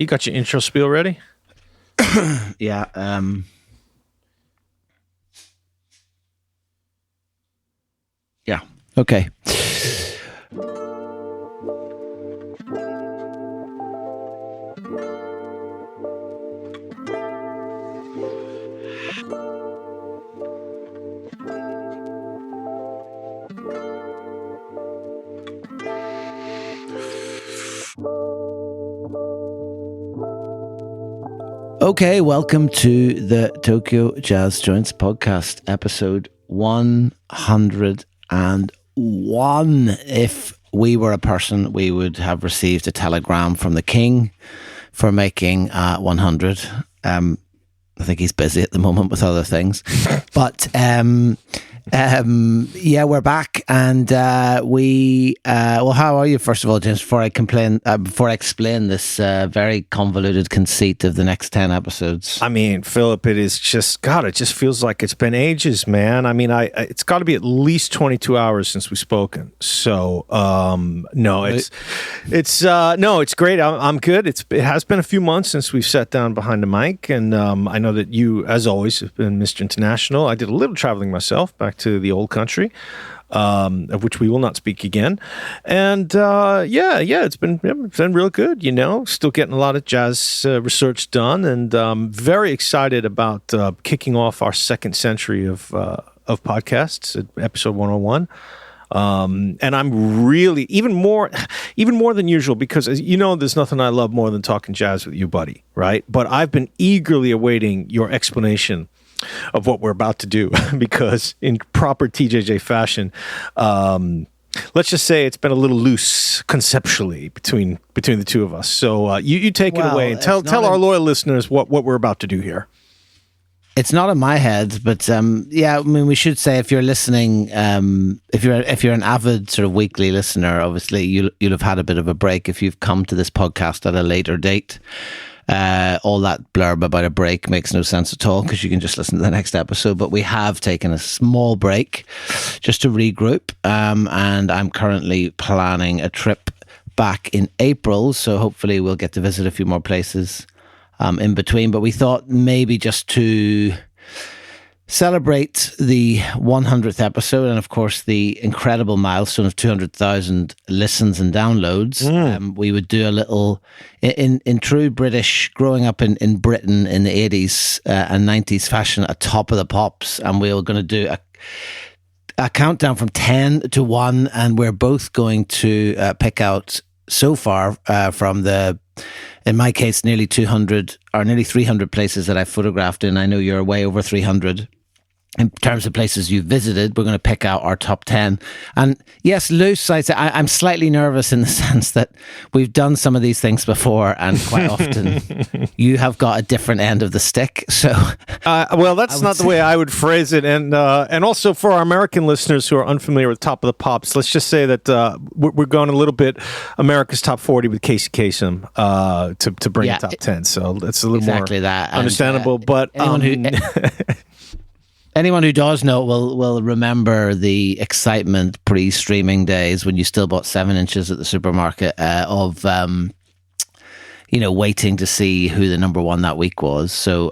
You got your intro spiel ready? Yeah. Yeah. Okay. Okay, welcome to the Tokyo Jazz Joints podcast, episode 101. If we were a person, we would have received a telegram from the king for making 100. I think he's busy at the moment with other things. But yeah, we're back, and well, how are you, first of all, James, before I explain this very convoluted conceit of the next 10 episodes? I mean, Philip, it just feels like it's been ages, man. I mean, it's got to be at least 22 hours since we've spoken. So, no, it's great. I'm good. It has been a few months since we've sat down behind the mic, and I know that you, as always, have been Mr. International. I did a little traveling myself back to the old country, of which we will not speak again. And it's been real good, still getting a lot of jazz research done, and very excited about kicking off our second century of podcasts at episode 101. And I'm really even more than usual, because, as you know, there's nothing I love more than talking jazz with you, buddy, right? But I've been eagerly awaiting your explanation of what we're about to do, because in proper TJJ fashion, let's just say it's been a little loose conceptually between the two of us. So you take it away and tell our loyal listeners what we're about to do here. It's not in my head, but yeah, I mean, we should say, if you're listening, if you're an avid sort of weekly listener, obviously you'll have had a bit of a break if you've come to this podcast at a later date. All that blurb about a break makes no sense at all, because you can just listen to the next episode. But we have taken a small break just to regroup, and I'm currently planning a trip back in April, so hopefully we'll get to visit a few more places in between. But we thought maybe just to celebrate the 100th episode, and of course the incredible milestone of 200,000 listens and downloads, we would do a little, in true British, growing up in Britain in the 80s and 90s fashion, a top of the pops, and we were going to do a countdown from 10 to 1, and we're both going to pick out so far from the, in my case, nearly 200 or nearly 300 places that I've photographed in. I know you're way over 300. In terms of places you've visited, we're going to pick out our top 10. And yes, loose, I'm slightly nervous in the sense that we've done some of these things before, and quite often you have got a different end of the stick. So, well, that's not the way I would phrase it. And also for our American listeners who are unfamiliar with Top of the Pops, let's just say that we're going a little bit America's Top 40 with Casey Kasem to bring a top 10. So that's a little exactly more that. Understandable. And, but anyone who does know will remember the excitement pre-streaming days when you still bought 7 inches at the supermarket of waiting to see who the number one that week was. So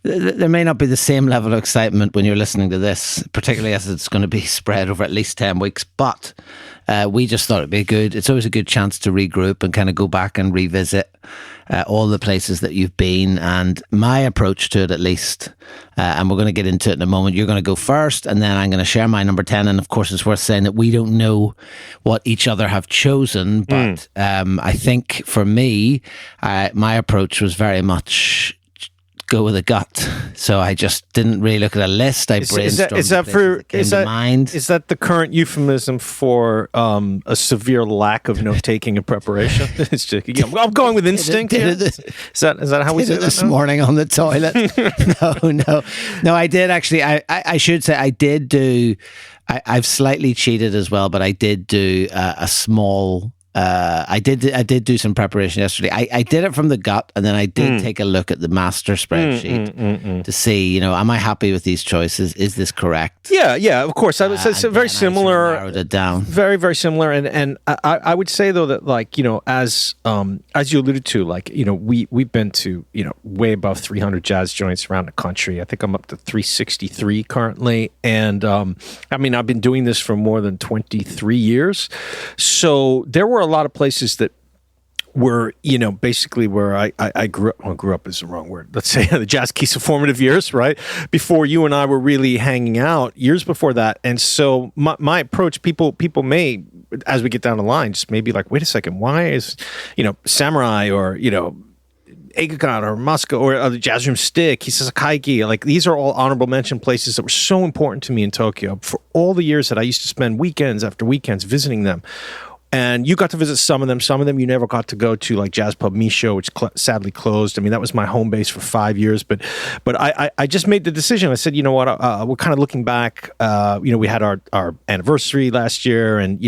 there may not be the same level of excitement when you're listening to this, particularly as it's going to be spread over at least 10 weeks. But we just thought it's always a good chance to regroup and kind of go back and revisit all the places that you've been, and my approach to it, at least, and we're going to get into it in a moment. You're going to go first, and then I'm going to share my number 10. And of course, it's worth saying that we don't know what each other have chosen, but I think for me, my approach was very much go with a gut. So I just didn't really look at a list. I brainstormed. Is that the current euphemism for a severe lack of note taking and preparation? It's just, I'm going with instinct. Is that how we did it this morning on the toilet? No. I did actually. I should say I did do. I've slightly cheated as well, but I did do a small I did do some preparation yesterday. I did it from the gut, and then I did take a look at the master spreadsheet to see, am I happy with these choices? Is this correct? Yeah, of course. It's very similar. I narrowed it down. Very, very similar. And I would say though that, like, as you alluded to, like, we've been to, way above 300 jazz joints around the country. I think I'm up to 363 currently, and I've been doing this for more than 23 years. So there were a lot of places that were, basically where I grew up. Well, grew up is the wrong word. Let's say the Jazz Keys formative years, right? Before you and I were really hanging out, years before that. And so my approach, people may, as we get down the line, just maybe like, wait a second, why is, Samurai or, Eigakan or Moscow or the Jazz Room Stick, Hisasakaiki, like these are all honorable mention places that were so important to me in Tokyo for all the years that I used to spend weekends after weekends visiting them. And you got to visit some of them. Some of them you never got to go to, like Jazz Pub Misho, which sadly closed. I mean, that was my home base for 5 years. But I just made the decision. I said, you know what? We're kind of looking back. We had our anniversary last year, and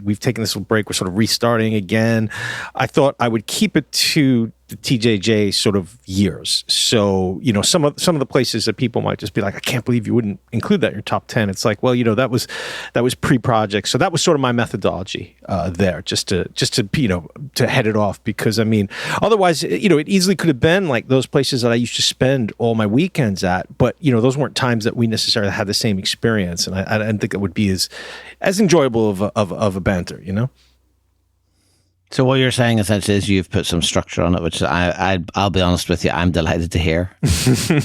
we've taken this little break. We're sort of restarting again. I thought I would keep it to the TJJ sort of years. So, some of the places that people might just be like, I can't believe you wouldn't include that in your top 10. It's like, well, that was pre-project. So that was sort of my methodology there, just to head it off, because otherwise, it easily could have been like those places that I used to spend all my weekends at, but those weren't times that we necessarily had the same experience, and I didn't think it would be as enjoyable of a banter, So what you're saying essentially is you've put some structure on it, which I'll be honest with you, I'm delighted to hear.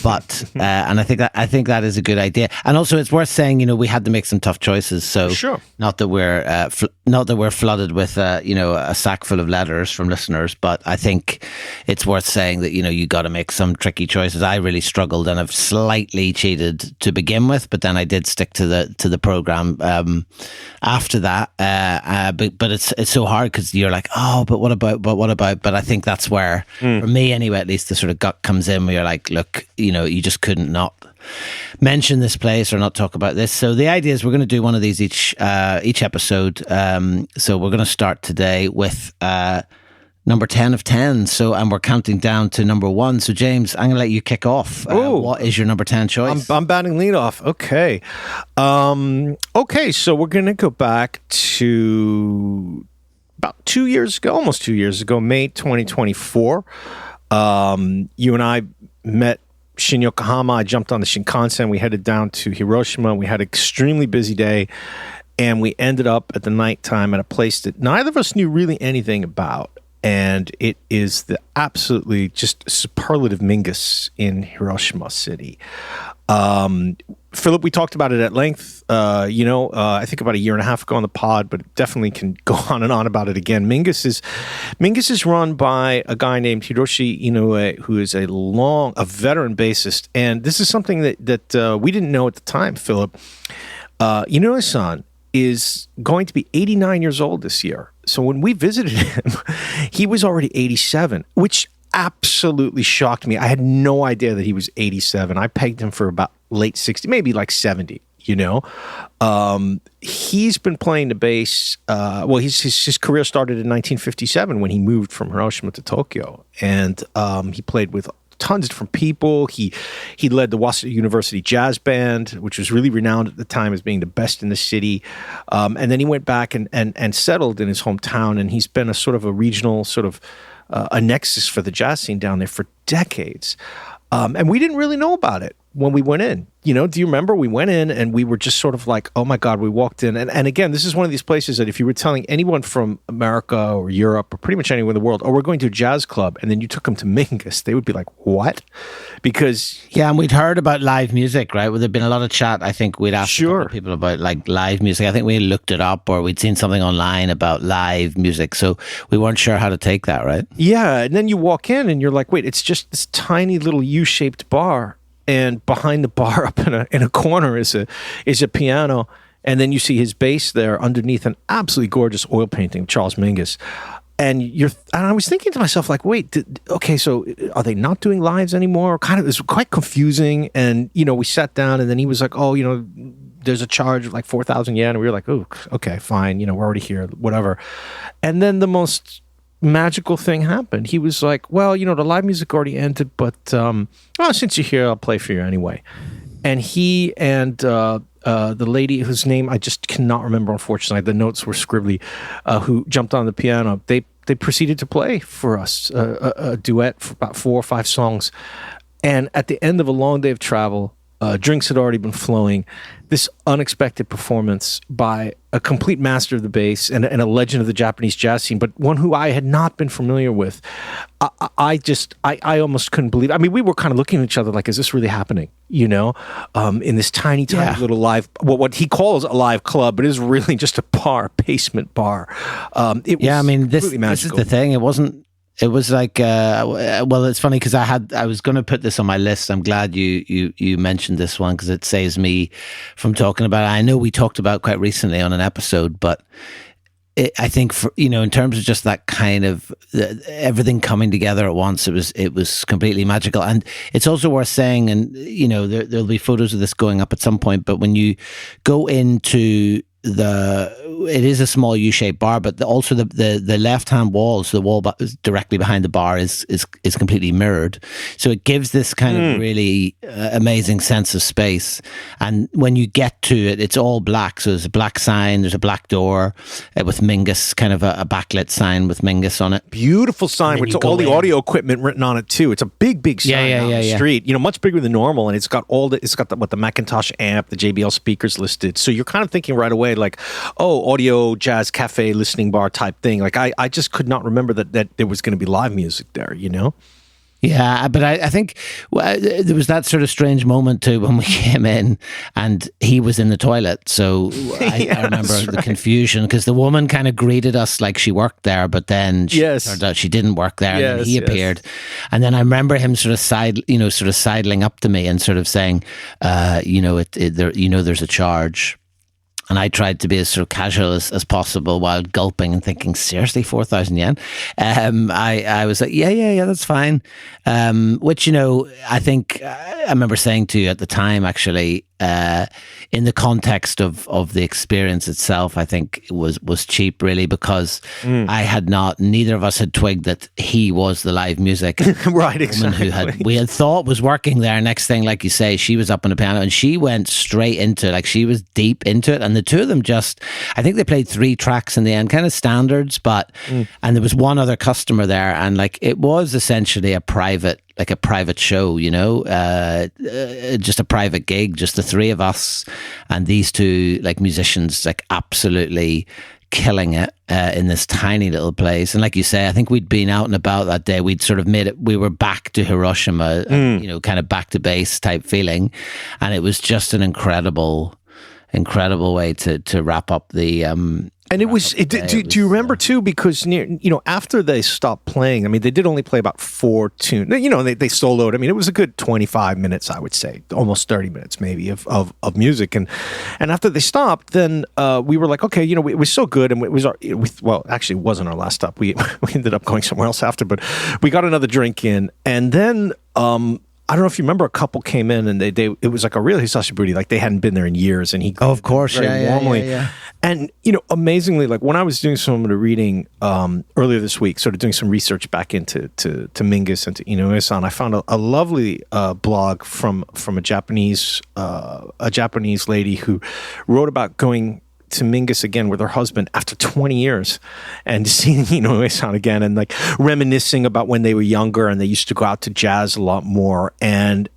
But and I think that is a good idea. And also, it's worth saying, we had to make some tough choices. So sure. Not that we're flooded with a sack full of letters from listeners, but I think it's worth saying that you got to make some tricky choices. I really struggled, and I've slightly cheated to begin with, but then I did stick to the program after that. But it's so hard because you're like, oh, but what about? But I think that's where, for me anyway, at least the sort of gut comes in where you're like, look, you just couldn't not mention this place or not talk about this. So the idea is we're going to do one of these each episode. So we're going to start today with number 10 of 10. So, and we're counting down to number 1. So James, I'm going to let you kick off. What is your number 10 choice? I'm batting lead off. Okay. Okay. So we're going to go back to about 2 years ago, almost 2 years ago, May 2024. You and I met Shin Yokohama. I jumped on the Shinkansen. We headed down to Hiroshima. We had an extremely busy day, and we ended up at the nighttime at a place that neither of us knew really anything about. And it is the absolutely just superlative Mingus in Hiroshima City. Philip, we talked about it at length, I think about a year and a half ago on the pod, but definitely can go on and on about it again. Mingus is run by a guy named Hiroshi Inoue, who is a veteran bassist. And this is something that we didn't know at the time, Philip. Inoue-san is going to be 89 years old this year. So when we visited him, he was already 87, which absolutely shocked me. I had no idea that he was 87. I pegged him for about late 60, maybe like 70, He's been playing the bass. His career started in 1957 when he moved from Hiroshima to Tokyo. And he played with tons of different people. He led the Waseda University Jazz Band, which was really renowned at the time as being the best in the city. And then he went back and settled in his hometown, and he's been a sort of a regional sort of a nexus for the jazz scene down there for decades. And we didn't really know about it when we went in. Do you remember? We went in and we were just sort of like, oh my God, we walked in. And again, this is one of these places that if you were telling anyone from America or Europe or pretty much anywhere in the world, oh, we're going to a jazz club, and then you took them to Mingus, they would be like, what? Because... Yeah, and we'd heard about live music, right? Well, there'd been a lot of chat. I think we'd asked people about like live music. I think we looked it up, or we'd seen something online about live music. So we weren't sure how to take that, right? Yeah, and then you walk in and you're like, wait, it's just this tiny little U-shaped bar. And behind the bar, up in a corner, is a piano, and then you see his bass there underneath an absolutely gorgeous oil painting of Charles Mingus. And I was thinking to myself, like, wait, so are they not doing lives anymore? Kind of, it was quite confusing. And we sat down, and then he was like, oh, there's a charge of like 4,000 yen. And we were like, oh, okay, fine. We're already here, whatever. And then the most magical thing happened. He was like, well, the live music already ended, but since you're here, I'll play for you anyway. And he and the lady whose name I just cannot remember, unfortunately, the notes were scribbly, who jumped on the piano, they proceeded to play for us a duet for about 4 or 5 songs. And at the end of a long day of travel, drinks had already been flowing. This unexpected performance by a complete master of the bass and a legend of the Japanese jazz scene, but one who I had not been familiar with. I almost couldn't believe it. I mean, we were kind of looking at each other like, is this really happening? In this tiny little live, what he calls a live club, but it is really just a bar, basement bar. It was this is the thing. It was like, well, it's funny because I was going to put this on my list. I'm glad you mentioned this one because it saves me from talking about it. I know we talked about it quite recently on an episode, but I think for, in terms of just that kind of everything coming together at once, it was completely magical. And it's also worth saying, and there'll be photos of this going up at some point, but when you go into it is a small U-shaped bar, but also the left-hand wall, so the wall directly behind the bar is completely mirrored. So it gives this kind of really amazing sense of space. And when you get to it, it's all black. So there's a black sign, there's a black door with Mingus, kind of a backlit sign with Mingus on it. Beautiful sign with all the audio equipment written on it too. It's a big sign on the street. Much bigger than normal, and it's got the Macintosh amp, the JBL speakers listed. So you're kind of thinking right away, like, oh, audio jazz cafe listening bar type thing. Like I just could not remember that there was going to be live music there. Yeah, but I think there was that sort of strange moment too when we came in and he was in the toilet. So I remember the confusion because the woman kind of greeted us like she worked there, but then turned out she didn't work there. And then he appeared, and then I remember him sort of sidling up to me and sort of saying, there's a charge. And I tried to be as sort of casual as possible while gulping and thinking, seriously, 4,000 yen? I was like, yeah, that's fine. Which, I think I remember saying to you at the time, actually, in the context of the experience itself, I think it was cheap, really, because neither of us had twigged that he was the live music. Right, exactly. Who we had thought was working there. Next thing, like you say, she was up on the piano and she went straight into it. Like she was deep into it. And the two of them I think they played 3 tracks in the end, kind of standards, and there was one other customer there. And like, it was essentially a private show, just a private gig, just the 3 of us and these 2 like musicians, like absolutely killing it in this tiny little place. And like you say, I think we'd been out and about that day. We'd sort of made it, we were back to Hiroshima, kind of back to base type feeling. And it was just an incredible way to wrap up the and it was. Do you remember too? Because after they stopped playing, I mean, they did only play about 4 tunes. They soloed. I mean, it was a good 25 minutes, I would say, almost 30 minutes maybe of music. And after they stopped, then we were like, okay, it was so good, and it was actually, it wasn't our last stop. We ended up going somewhere else after, but we got another drink in, and then. I don't know if you remember, a couple came in and it was like a real hisashiburi, like they hadn't been there in years, and he of course very warmly. Yeah. And amazingly, like when I was doing some of the reading earlier this week, sort of doing some research back into Mingus and to Inoue-san, I found a lovely blog from a Japanese lady who wrote about going to Mingus again with her husband after 20 years and seeing Inoue-san again and like reminiscing about when they were younger and they used to go out to jazz a lot more, and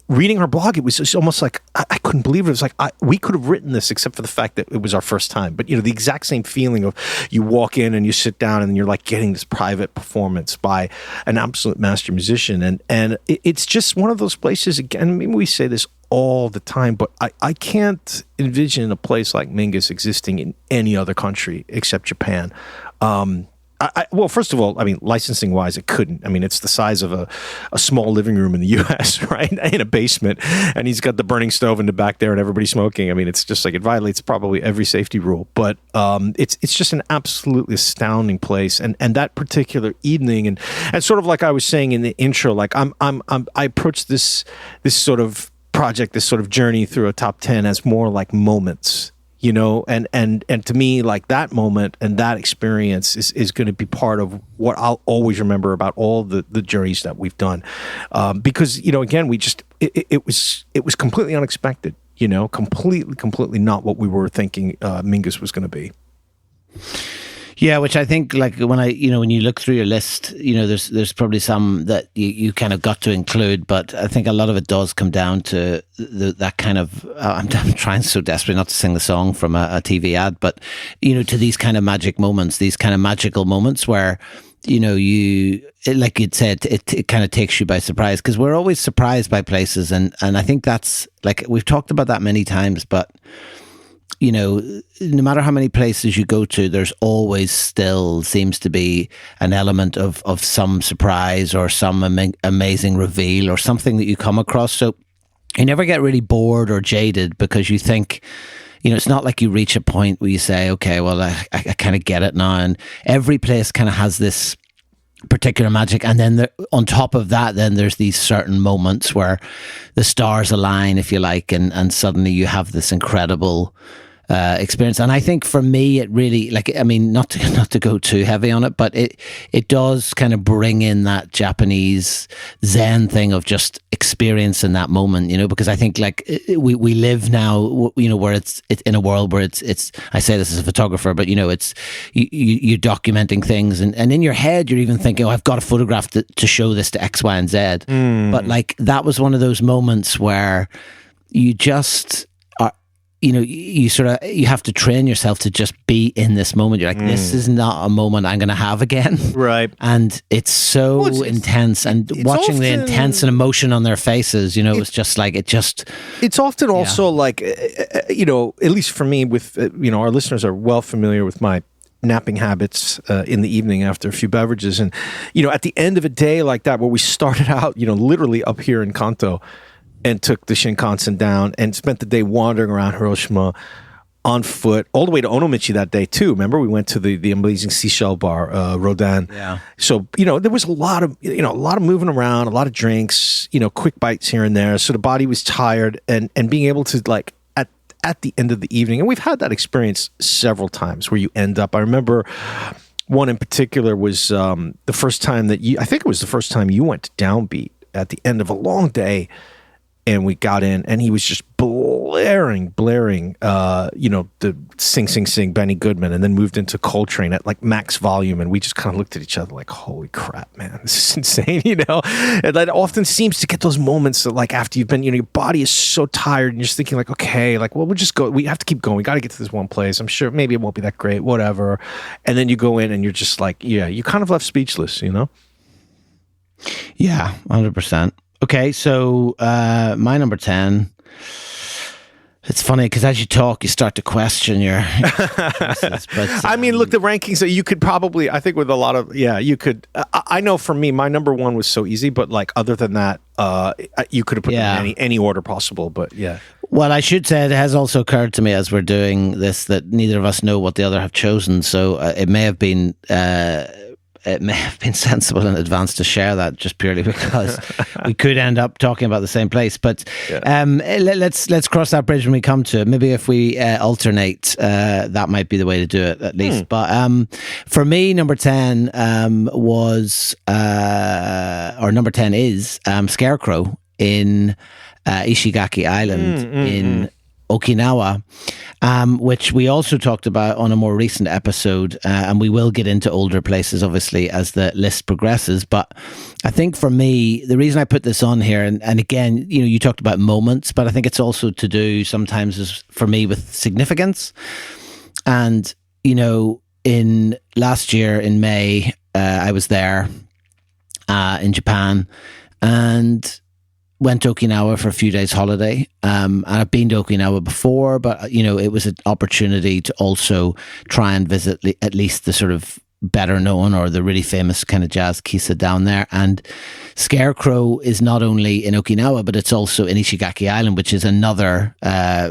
reading her blog, it was just almost like I couldn't believe it. It was like we could have written this except for the fact that it was our first time, but the exact same feeling of you walk in and you sit down and you're like getting this private performance by an absolute master musician, and it's just one of those places, again, maybe we say this all the time, but I can't envision a place like Mingus existing in any other country except Japan. Well, first of all, I mean, licensing wise, it couldn't. I mean, it's the size of a small living room in the U.S., right? In a basement, and he's got the burning stove in the back there and everybody smoking. I mean, it's just like it violates probably every safety rule, but it's just an absolutely astounding place. And that particular evening, and sort of like I was saying in the intro, like I approached this sort of project, this sort of journey through a top 10 as more like moments, you know, and to me, like that moment and that experience is going to be part of what I'll always remember about all the journeys that we've done, because, you know, again, it was completely unexpected, you know, completely not what we were thinking Mingus was going to be. Yeah, which I think, like, when you look through your list, you know, there's probably some that you kind of got to include, but I think a lot of it does come down to that kind of, I'm trying so desperately not to sing the song from a TV ad, but, you know, to these kind of magic moments, these kind of magical moments where, you know, like you'd said, it kind of takes you by surprise, because we're always surprised by places. And I think that's, like, we've talked about that many times, but, you know, no matter how many places you go to, there's always still seems to be an element of some surprise or some amazing reveal or something that you come across. So you never get really bored or jaded, because you think, you know, it's not like you reach a point where you say, okay, well, I kind of get it now. And every place kind of has this particular magic. And then on top of that, then there's these certain moments where the stars align, if you like, and suddenly you have this incredible experience. And I think for me, it really, like, I mean, not to go too heavy on it, but it does kind of bring in that Japanese Zen thing of just experiencing that moment, you know, because I think, like, we live now, you know, where it's in a world where it's I say this as a photographer, but, you know, it's you're documenting things, and in your head you're even thinking, oh, I've got a photograph to show this to X, Y, and Z. But, like, that was one of those moments where you just, you know, you have to train yourself to just be in this moment. You're like, this is not a moment I'm going to have again. Right. And it's so intense, and watching often the intense and emotion on their faces, you know, it's just like, it's often also like, you know, at least for me, with, you know, our listeners are well familiar with my napping habits in the evening after a few beverages. And, you know, at the end of a day like that, where we started out, you know, literally up here in Kanto, and took the Shinkansen down and spent the day wandering around Hiroshima on foot, all the way to Onomichi that day too. Remember, we went to the amazing seashell bar, Rodan. Yeah. So, you know, there was a lot of moving around, a lot of drinks, you know, quick bites here and there. So the body was tired, and being able to, like, at the end of the evening, and we've had that experience several times where you end up, I remember one in particular was the first time that I think it was the first time you went to Downbeat at the end of a long day. And we got in, and he was just blaring, you know, the sing, Benny Goodman, and then moved into Coltrane at, like, max volume. And we just kind of looked at each other like, holy crap, man, this is insane, you know? And that often seems to get those moments that, like, after you've been, you know, your body is so tired, and you're just thinking, like, okay, like, well, we'll just go. We have to keep going. We got to get to this one place. I'm sure maybe it won't be that great, whatever. And then you go in, and you're just like, yeah, you kind of left speechless, you know? Yeah, 100%. Okay, so my number 10. It's funny because as you talk, you start to question your choices, but, I mean, look, the rankings that you could probably, I think with a lot of, you could, I know for me, my number one was so easy, but, like, other than that, you could have put them in any order possible, but yeah. Well, I should say it has also occurred to me as we're doing this that neither of us know what the other have chosen, so it may have been sensible in advance to share that, just purely because we could end up talking about the same place. But let's cross that bridge when we come to it. Maybe if we alternate, that might be the way to do it, at least. But for me, number 10 was, or number 10 is Scarecrow in Ishigaki Island in Okinawa, which we also talked about on a more recent episode, and we will get into older places, obviously, as the list progresses. But I think for me, the reason I put this on here, and again, you know, you talked about moments, but I think it's also to do sometimes, is for me, with significance. And, you know, in last year in May, I was there in Japan, and went to Okinawa for a few days holiday. And I've been to Okinawa before, but, you know, it was an opportunity to also try and visit at least the sort of better known or the really famous kind of jazz kisa down there. And Scarecrow is not only in Okinawa, but it's also in Ishigaki Island, which is another,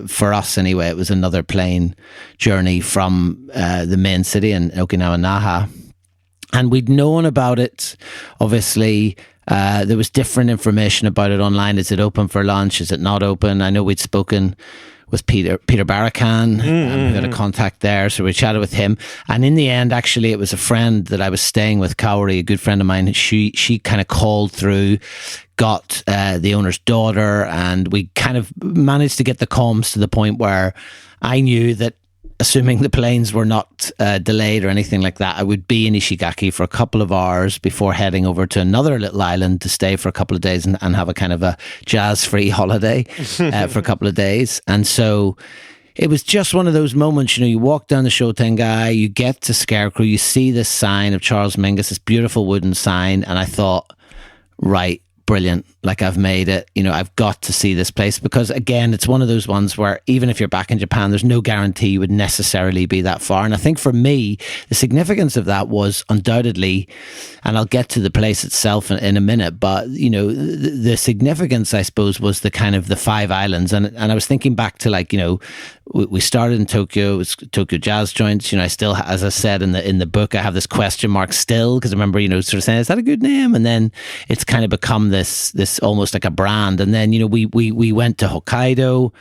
for us anyway, it was another plane journey from the main city in Okinawa, Naha. And we'd known about it, obviously, There was different information about it online. Is it open for lunch? Is it not open? I know we'd spoken with Peter Barakan, who had a contact there. So we chatted with him. And in the end, actually, it was a friend that I was staying with, Cowrie, a good friend of mine. She kind of called through, got the owner's daughter, and we kind of managed to get the comms to the point where I knew that, assuming the planes were not delayed or anything like that, I would be in Ishigaki for a couple of hours before heading over to another little island to stay for a couple of days and have a kind of a jazz-free holiday for a couple of days. And so it was just one of those moments, you walk down the Shotengai, you get to Scarecrow, you see this sign of Charles Mingus, this beautiful wooden sign, and I thought, right, brilliant. Like, I've made it. I've got to see this place, because again, it's one of those ones where even if you're back in Japan, there's no guarantee you would necessarily be that far. And I think for me, the significance of that was undoubtedly, and I'll get to the place itself in a minute, but the significance, I suppose, was the kind of the 5 islands. And I was thinking back to we started in Tokyo, it was Tokyo Jazz Joints. I still, as I said in the book, I have this question mark still, because I remember, sort of saying, is that a good name? And then it's kind of become this almost like a brand. And then, we went to Hokkaido,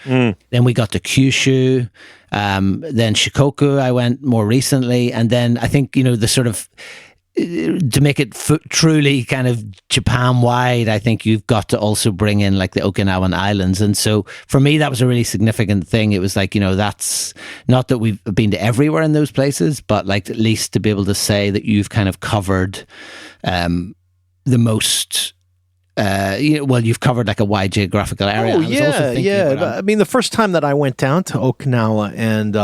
then we got to Kyushu, then Shikoku, I went more recently. And then I think, the sort of, to make it truly kind of Japan-wide, I think you've got to also bring in like the Okinawan Islands. And so for me, that was a really significant thing. It was like, that's not that we've been to everywhere in those places, but like at least to be able to say that you've kind of covered the most... you've covered like a wide geographical area. Oh, yeah. I mean, the first time that I went down to Okinawa, and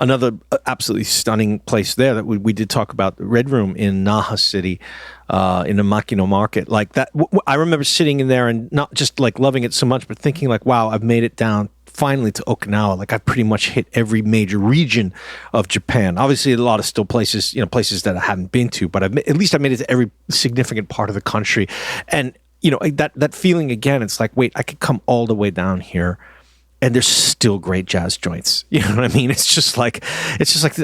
another absolutely stunning place there that we did talk about, the Red Room in Naha City, in the Makino Market. Like that, I remember sitting in there and not just like loving it so much, but thinking like, wow, I've made it down finally to Okinawa. Like, I pretty much hit every major region of Japan. Obviously, a lot of still places, places that I haven't been to, but at least I made it to every significant part of the country. And that feeling again, it's like, wait, I could come all the way down here and there's still great jazz joints. You know what I mean? It's just like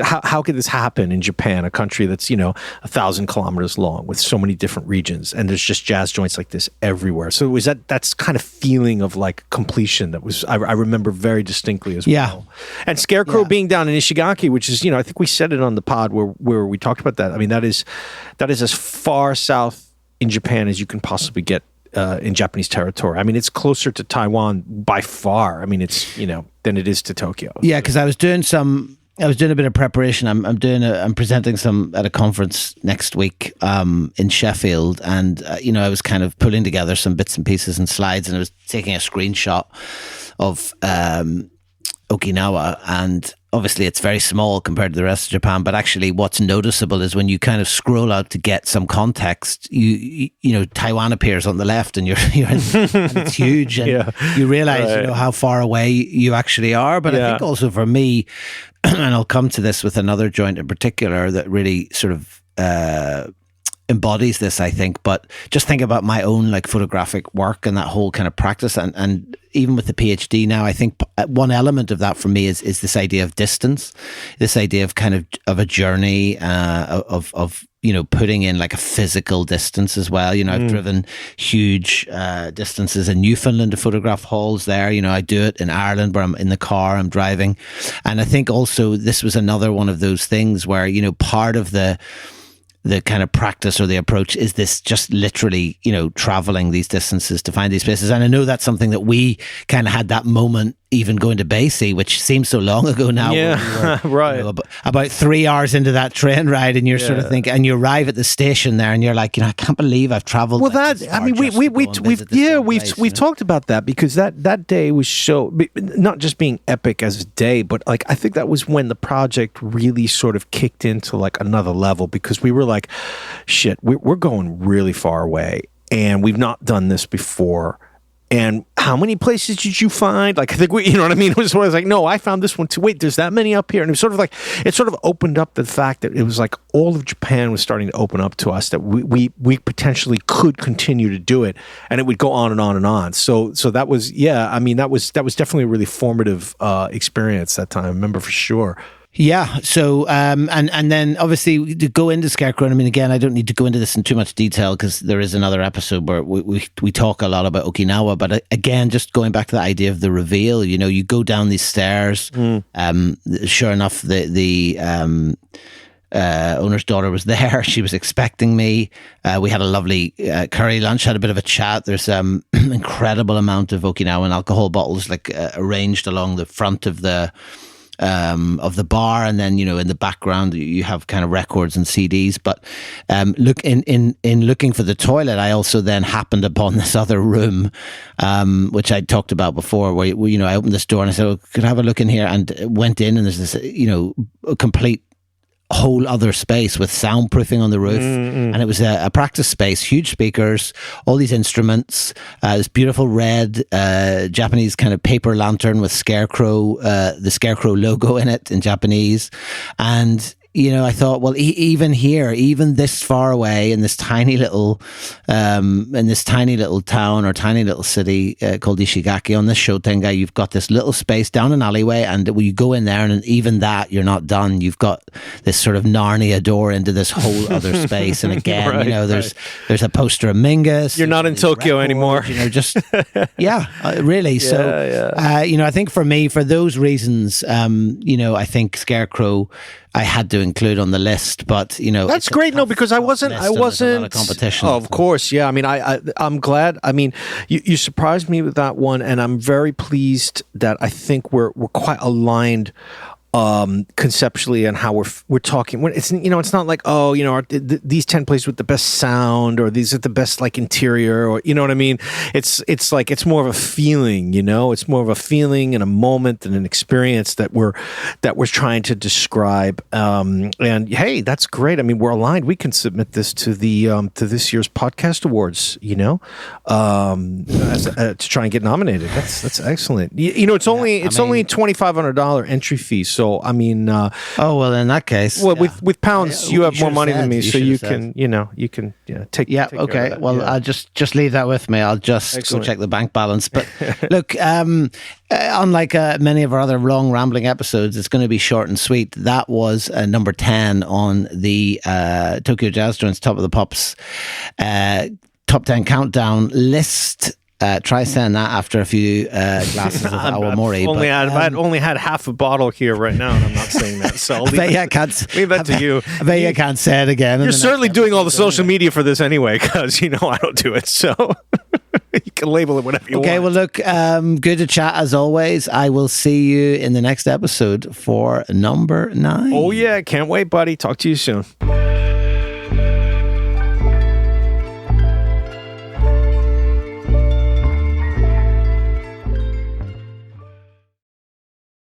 how could this happen in Japan, a country that's, 1,000 kilometers long with so many different regions, and there's just jazz joints like this everywhere. So it was that's kind of feeling of like completion that was, I remember very distinctly as well. And Scarecrow being down in Ishigaki, which is, I think we said it on the pod where we talked about that. I mean, that is as far south in Japan as you can possibly get in Japanese territory. I mean, it's closer to Taiwan by far. I mean, it's, than it is to Tokyo. Yeah, because I was doing a bit of preparation. I'm presenting some at a conference next week in Sheffield, and I was kind of pulling together some bits and pieces and slides, and I was taking a screenshot of Okinawa, and obviously it's very small compared to the rest of Japan, but actually what's noticeable is when you kind of scroll out to get some context, you Taiwan appears on the left, and you're and it's huge, and you realize how far away you actually are. But I think also for me, and I'll come to this with another joint in particular that really sort of embodies this, I think. But just think about my own like photographic work and that whole kind of practice, and even with the PhD now, I think one element of that for me is this idea of distance, this idea of kind of a journey, of putting in like a physical distance as well. I've driven huge distances in Newfoundland to photograph halls there. I do it in Ireland where I'm in the car, I'm driving. And I think also this was another one of those things where, part of the kind of practice or the approach is this just literally, traveling these distances to find these places. And I know that's something that we kind of had that moment even going to Basie, which seems so long ago now. Yeah, we were, right. About 3 hours into that train ride, and you're sort of thinking, and you arrive at the station there, and you're like, I can't believe I've traveled. Well, we've talked about that, because that day was so, not just being epic as a day, but like I think that was when the project really sort of kicked into like another level, because we were like, shit, we're going really far away, and we've not done this before. And how many places did you find? Like, I think you know what I mean? It was like, no, I found this one too. Wait, there's that many up here. And it was sort of like, it sort of opened up the fact that it was like all of Japan was starting to open up to us, that we potentially could continue to do it. And it would go on and on and on. So that was, that was definitely a really formative experience that time. I remember for sure. Yeah. So, and then obviously to go into Scarecrow, and I mean, again, I don't need to go into this in too much detail because there is another episode where we talk a lot about Okinawa. But again, just going back to the idea of the reveal, you go down these stairs. Sure enough, the owner's daughter was there. She was expecting me. We had a lovely curry lunch, had a bit of a chat. There's incredible amount of Okinawan alcohol bottles arranged along the front of the bar, and then in the background you have kind of records and CDs. But look, in looking for the toilet, I also then happened upon this other room, which I'd talked about before, where I opened this door and I said, could I have a look in here? And went in, and there's this a complete whole other space with soundproofing on the roof, and it was a practice space, huge speakers, all these instruments, this beautiful red Japanese kind of paper lantern with the Scarecrow logo in it in Japanese. And I thought, well, even here, even this far away in this tiny little town or tiny little city called Ishigaki, on this Shotengai, you've got this little space down an alleyway, and when you go in there, and even that, you're not done. You've got this sort of Narnia door into this whole other space, and again, there's a poster of Mingus. You're not in Tokyo anymore. Really. So, I think for me, for those reasons, I think Scarecrow I had to include on the list, but that's great. No, because I wasn't. Competition. Oh, of course, yeah. I mean, I'm glad. I mean, you surprised me with that one, and I'm very pleased that I think we're quite aligned conceptually on how we're talking. It's not like these 10 places with the best sound, or these are the best interior, or what I mean. It's like it's more of a feeling. It's more of a feeling and a moment and an experience that we're trying to describe. And hey, that's great. I mean, we're aligned. We can submit this to the to this year's podcast awards. To try and get nominated. That's excellent. It's only $2,500 entry fee. So I mean, well, in that case, with pounds, you have more money than me, so you can take. Yeah, take okay. care of that. Well, I'll just leave that with me. I'll just Excellent. go check the bank balance. But look, unlike many of our other long rambling episodes, it's going to be short and sweet. That was number 10 on the Tokyo Jazz Joint's Top of the Pops Top 10 Countdown list. Try saying that after a few glasses of Awamori. I've only had half a bottle here right now, and I'm not saying that. So I'll leave that to you. I bet you can't say it again. You're certainly doing all the social media for this anyway, because I don't do it. So you can label it whatever you want. Okay, well, look, good to chat as always. I will see you in the next episode for number 9. Oh, yeah. Can't wait, buddy. Talk to you soon.